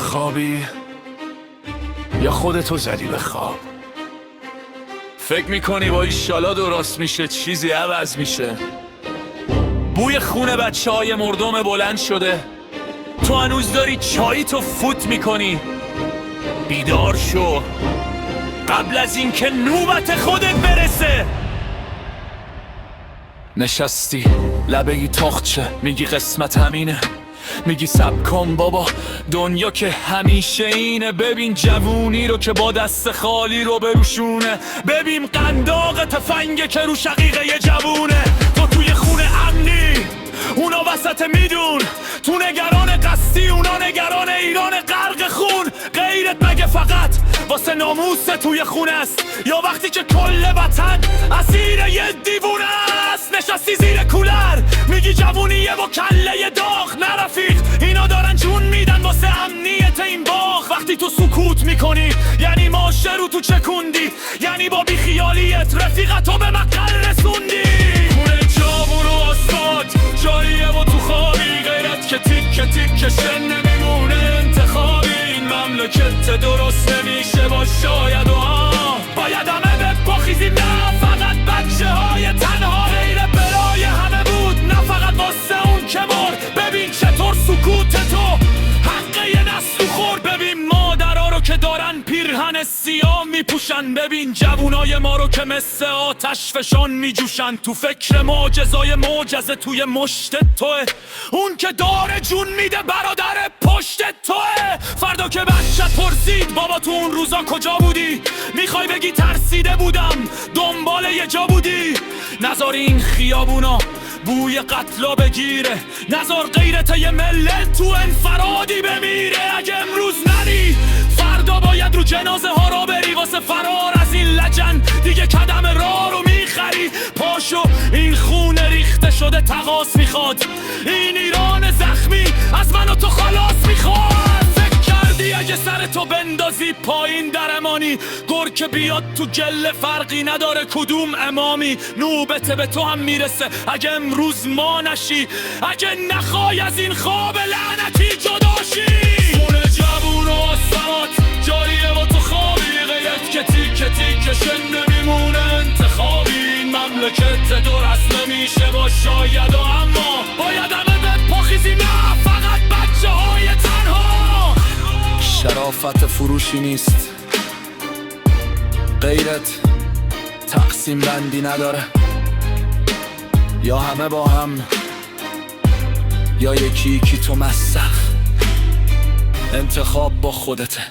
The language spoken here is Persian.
خوابی یا خودتو زدی به خواب؟ فکر میکنی با ایشالا درست میشه چیزی عوض میشه؟ بوی خون بچه های مردم بلند شده، تو هنوز داری چایی تو فوت میکنی. بیدار شو قبل از اینکه نوبت خودت برسه. نشستی لبه تخچه، میگی قسمت همینه، میگی سب کن بابا دنیا که همیشه اینه. ببین جوونی رو که با دست خالی رو بروشونه، ببین قنداق تفنگه که رو شقیقه یه جوونه. تو توی خونه امنی، اونا وسط میدون، تو نگران قصدی، اونا نگران ایران غرق خون. غیرت مگه فقط واسه ناموس توی خونه است، یا وقتی که کل وطن اسیر یه دیوونه است؟ نشستی زیر کولر میگی جوونیه با کله داغ. نه رفیق، اینا دارن جون میدن واسه امنیت این باغ. وقتی تو سکوت میکنی یعنی ماشه رو تو چکوندی، یعنی با بیخیالیت رفیقتو به مقل رسوندی. خونه جوون و آسفالت جاییه و تو خوابی، غیرت که تیکه تیکه شن نمیمونه انتخابی. این مملکت درست نمیشه با شاید و باید همه بپاخیزیم، نه فقط بچه های تنها. غیر برای همه بود، نه فقط واسه اون که مرد. ببین چطور سکوت تو حقه یه نسل خور. ببین مادرها رو که دارن پیرهن سیاه میپوشن، ببین جوونای ما رو که مثل آتش فشان میجوشن. تو فکر معجزای معجزه توی مشت توه، اون که داره جون میده برادر پشت توه. فردا که بچت پرسید بابا تو اون روزا کجا بودی، میخوای بگی ترسیده بودم دنبال یه جا بودی. نذار این خیابونا بوی قتلا بگیره، نذار غیرت یه ملت تو انفرادی بمیره. اگه امروز نری فردا باید رو جنازه ها را بری، واسه فرار از این لجن دیگه کدم راه رو میخری. پاشو این خون ریخته شده تقاس میخواد، این ایران زخمی از من و تو خلاص میخواد. فکر کردی اگه سر تو بندازی پایین در امانی، گر که بیاد تو گله فرقی نداره کدوم امامی. نوبت به تو هم میرسه اگه امروز ما نشی، اگه نخوای از این خواب لعنتی جداشی. خونه جوون و آسفالت جاریه و تو خوابی، غیرت که تیکه تیکه شن نمیمونه انتخابی. این مملکت درست نمیشه با شاید و اما باید همه بپاخیزیم، نه فقط بچه های تنها. شرافت فروشی نیست، غیرت تقسیم بندی نداره. یا همه با هم یا یکی یکی تو مسخ. انتخاب با خودته.